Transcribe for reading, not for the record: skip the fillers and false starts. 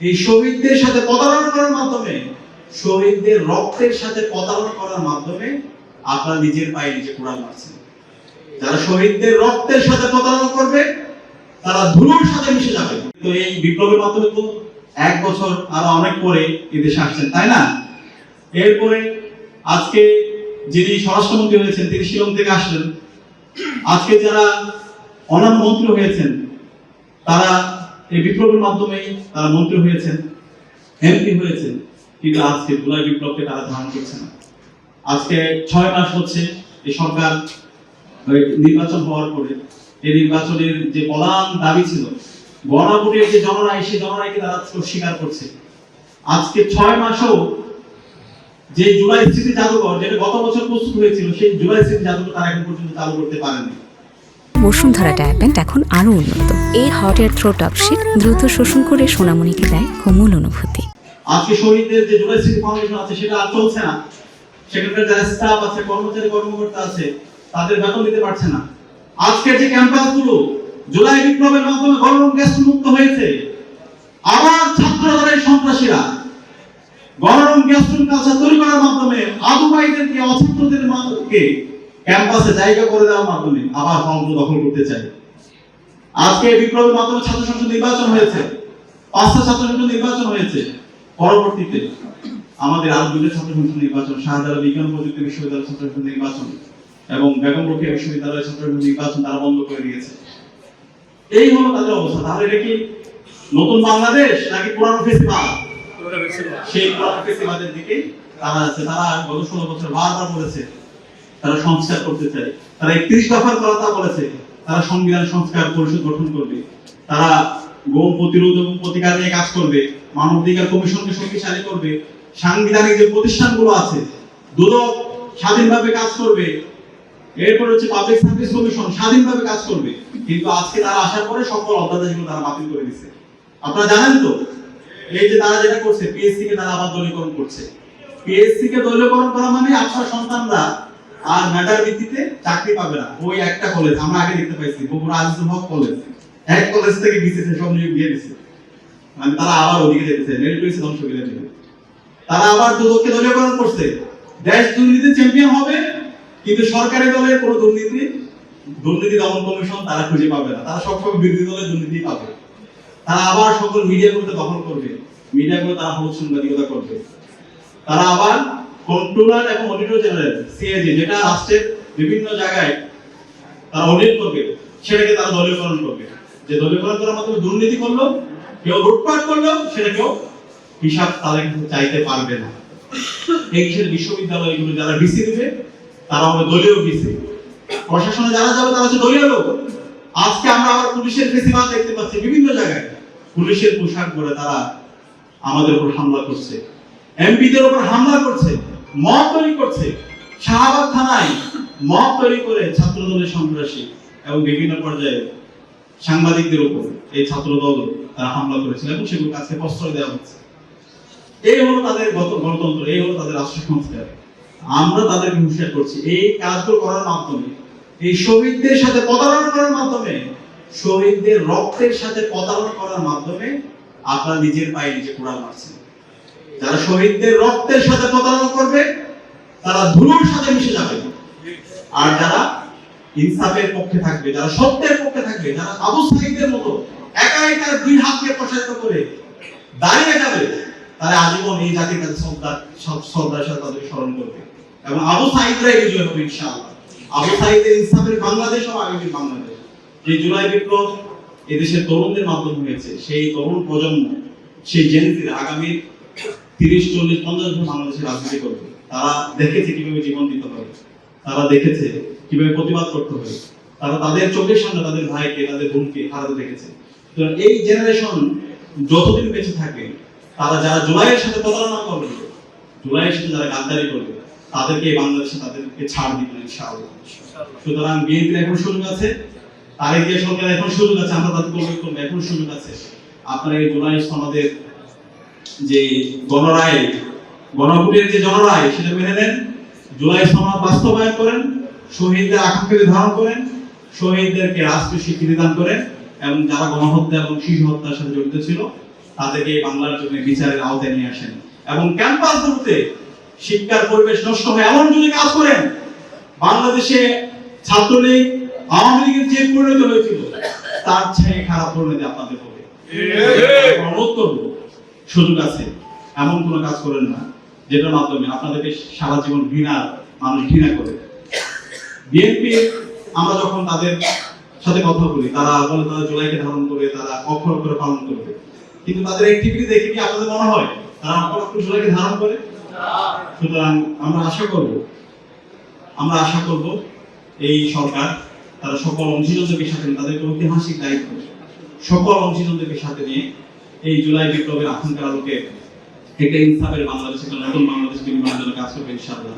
এই শহীদদের সাথে প্রতারণা করার মাধ্যমে, শহীদদের রক্তের সাথে প্রতারণা করার মাধ্যমে আপনারা নিজের পায়ে নিজে কুড়াল মারছেন। যারা শহীদদের রক্তের সাথে প্রতারণা করবে তারা ধুলোর সাথে মিশে যাবে। তো এই বিপ্লবের মাধ্যমে তো 1 বছর আরো অনেক পরে এদেশে আসছেন, তাই না? এরপরে আজকে যিনি স্বরাষ্ট্রমন্ত্রী হয়েছেন তিনি শিলং থেকে আসলেন। আজকে যারা অন্যান্য মন্ত্রী হয়েছেন তারা এই বিপ্লবের মাধ্যমে তারা মন্ত্রী হয়েছেন, এমপি হয়েছেন, কিন্তু আজকে জুলাই বিপ্লবকে তারা ধারণ করছে না। আজকে 6 মাস হচ্ছে এই সরকার নির্বাচন হওয়ার পরে এই নির্বাচনের যে প্রধান দাবি ছিল গণভোটের যে জনরায়, সেই জনরায়কে তারা স্বীকার করছে। আজকে 6 মাসও যে জুলাই স্মৃতি জাদুঘর যেটা গত বছর প্রস্তুত হয়েছিল সেই জুলাই স্মৃতি জাদুঘর তারা এখন পর্যন্ত চালু করতে পারেনি। বসুন্ধরা ডায়াপেন্ট এখন আরো উন্নত। এই হট এয়ার থ্রো টপশিট দ্রুত শোষণ করে সোনামণিকে দেয় কোমল অনুভূতি। আজকে শহীদদের যে জুলাই স্মৃতি ফাউন্ডেশন আছে সেটা আর চলছে না। সেখানকার যারা স্টাফ আছে, কর্মচারী কর্মকর্তা আছে, তাদের বেতন দিতে পারছে না। আজকের যে ক্যাম্পাসগুলো জুলাই বিপ্লবের মাধ্যমে গণরুম গ্যাস মুক্ত হয়েছে, আবার ছাত্রদলের সন্ত্রাসীরা গণরুম গ্যাস কালচার তৈরি করার মাধ্যমে আদুবাইদেরকে, অছাত্রদেরকে ক্যাম্পাসে জায়গা করে দেওয়ার মাধ্যমে আবার হলগুলো দখল করতে চাই। আজকে বিপ্লবের মাধ্যমে ছাত্র সংসদ নির্বাচন হয়েছে, 5টা ছাত্র সংসদ নির্বাচন হয়েছে। পরবর্তীতে আমাদের আরো 2টা ছাত্র সংসদ নির্বাচন, শাহজালাল বিজ্ঞান প্রযুক্তি বিশ্ববিদ্যালয় ছাত্র সংসদ নির্বাচন এবং বেগম রোকেয়া বিশ্ববিদ্যালয়ের ছাত্র সংসদ নির্বাচন তারা বন্ধ করে দিয়েছে। এই হলো তাদের অবস্থা। তাহলে এটা কি নতুন বাংলাদেশ নাকি পুরানো ফেসিবাদ? সেই পুরানো ফেসিবাদের দিকে তারা আছে। তারা গত 16 বছর বারবার বলেছে তারা সংস্কার করতে চায়, তারা 31 দফার কথা বলেছে, তারা সংবিধান সংস্কার পরিষদ গঠন করবে, তারা গণ প্রতিরোধ এবং প্রতিকার নিয়ে কাজ করবে, মানবাধিকার কমিশনকে শক্তিশালী করবে, সাংবিধানিক যে প্রতিষ্ঠানগুলো আছে দুদক স্বাধীনভাবে কাজ করবে, এরপর হচ্ছে পাবলিক সার্ভিস কমিশন স্বাধীনভাবে কাজ করবে। কিন্তু আজকে তারা আসার পরে সকল অধ্যাদেশগুলো তারা বাতিল করে দিয়েছে। আপনারা জানেন তো এই যে তারা যেটা করছে, পিএসসি কে তারা আবার দলীয়করণ করছে। পিএসসি কে দলীয়করণ করা মানে আপনার সন্তানরা আর মেধার ভিত্তিতে চাকরি পাবে না। ওই একটা কলেজ আমরা আগে দেখতে পাইছি, বগুড়া আজিজুল হক কলেজ, এক কলেজ থেকে বিসিএস সব নিয়োগ দিয়ে দিচ্ছে। মানে তারা আবার ওদিকে যেতেছে, মেরিট লিস্ট ধ্বংস করে দিবে। তারা আবার দুদককে দলীয়করণ করছে। দেশ দুর্নীতি চ্যাম্পিয়ন হবে, কিন্তু সরকারি দলের কোনো দুর্নীতি দমন কমিশন তারা খুঁজে পাবে না। তারা সবসময় বিরোধী দলের দুর্নীতি পাবে। তারা আবার সকল মিডিয়াগুলোতে দখল করবে, মিডিয়াগুলো তারা হলুদ সাংবাদিকতা করবে। তারা আবার কন্ট্রোলার এবং অডিটর জেনারেল সিএজি যেটা রাষ্ট্রের বিভিন্ন জায়গায় তারা অডিট করবে, সেটাকে তারা দলীয়করণ করবে। যে দলীয়করণ করার মাধ্যমে দুর্নীতি করলো, কেউ লুটপাট করলো, সেটা কেউ হিসাব তাদের কাছে চাইতে পারবে না। এই বিশ্ববিদ্যালয়গুলো যারা ভিসি দিবে তারা হবে দলীয় ভিসি, প্রশাসনে যারা যাবে তারা হচ্ছে দলীয় লোক। আজকে আমরা আবার পুলিশের ফেসিবাদ দেখতে পাচ্ছি বিভিন্ন জায়গায়। পুলিশের পোশাক পরে তারা আমাদের উপর হামলা করছে, এমপিদের উপর হামলা করছে, মব তৈরি করছে। শাহবাগ থানায় মব তৈরি করে ছাত্রদলের সন্ত্রাসী এবং বিভিন্ন পর্যায়ে সাংবাদিকদের উপর এই ছাত্রদল তারা হামলা করেছিল এবং সেগুলো কাছে প্রশ্রয় দেওয়া হচ্ছে। এই হলো তাদের গণতন্ত্র, এই হলো তাদের রাষ্ট্র সংস্কার। আমরা তাদেরকে হুঁশিয়ার করছি এই কাজগুলো করার মাধ্যমে, এই শহীদদের সাথে প্রতারণা করার মাধ্যমে, শহীদদের রক্তের সাথে প্রতারণা করার মাধ্যমে আপনারা নিজের পায়ে নিজে কুড়াল মারছেন। যারা শহীদদের রক্তের সাথে প্রতারণা করবে তারা ধুলোর সাথে মিশে যাবে। আর যারা ইনসাফের পক্ষে থাকবে, যারা সত্যের পক্ষে থাকবে, যারা আবু সাঈদের মতো একা একা 2 হাতকে প্রসারিত করে দাঁড়িয়ে যাবে, তারা আজীবন এই জাতির কাছে শ্রদ্ধার সাথে তাদের স্মরণ করবে এবং আবু সাঈদরাই বিজয় হবে ইনশাআল্লাহ। আবু সাঈদের ইনসাফের বাংলাদেশ ও আগামীর বাংলাদেশ। যে জুলাই বিপ্লব এদেশের তরুণদের মাধ্যমে হয়েছে, সেই তরুণ প্রজন্ম, সেই জেনজির আগামী 30-40-50 বছর বাংলাদেশের রাজনীতি করবে। তারা দেখেছে কিভাবে জীবন দিতে হবে, তারা দেখেছে কিভাবে প্রতিবাদ করতে হবে, তারা তাদের চোখের সামনে তাদের ভাইকে, তাদের বোনকে হারাতে দেখেছে। তো এই জেনারেশন যতদিন বেঁচে থাকে, তারা যারা জুলাইয়ের সাথে প্রতারণা করবে, জুলাইয়ের সাথে যারা গাদ্দারি করবে, তাদেরকে এই বাংলাদেশে তাদেরকে ছাড় দিবে ইনশাআল্লাহ। সুতরাং বিএনপির এখন সুযোগ আছে, তারেক জিয়া সরকারের এখন সুযোগ আছে, আমরা তাদের করবে এখন সুযোগ আছে। আপনারা এই জুলাই সনদের যে গণরায়, গণভোটের যে জনরায় সেটা মেনে নেন, জুলাই সনদ বাস্তবায়ন করেন, শহীদদের আকাঙ্ক্ষাকে ধারণ করেন, শহীদদেরকে রাষ্ট্রীয় স্বীকৃতি দান করেন এবং যারা গণহত্যা এবং শিশু হত্যার সাথে জড়িত ছিল তাদেরকে এই বাংলার জন্য বিচারের আওতায় নিয়ে আসেন এবং ক্যাম্পাসগুলোতে শিক্ষার পরিবেশ নষ্ট হয় এমন যদি কাজ করেন, বাংলাদেশে ছাত্রলীগ আওয়ামী লীগের যে পরিণতি হয়েছিল তার চেয়ে খারাপ পরিণতি আপনাদের হবে। অনুরোধ করবো, সুযোগ আছে, এমন কোনো কাজ করেন না যেটার মাধ্যমে আপনাদেরকে সারা জীবন মানুষ ঘৃণা করে। বিএনপি আমরা যখন তাদের সাথে কথা বলি, তারা বলে তারা জুলাইকে ধারণ করে, তারা অক্ষর অক্ষরে পালন করবে, কিন্তু তাদের অ্যাক্টিভিটি দেখে কি আপনাদের মনে হয় তারা অক্ষর অক্ষরে জুলাইকে ধারণ করে? সুতরাং আমরা আশা করব এই সরকার তারা সকল অংশীদারদের সাথে, তাদের ঐতিহাসিক দায়িত্ব, সকল অংশীদারদের সাথে নিয়ে এই জুলাই বিপ্লবের আকাঙ্ক্ষার আলোকে একটা ইনসাফের বাংলাদেশ, একটা নতুন বাংলাদেশ নির্মাণের জন্য কাজ করবে ইনশাআল্লাহ।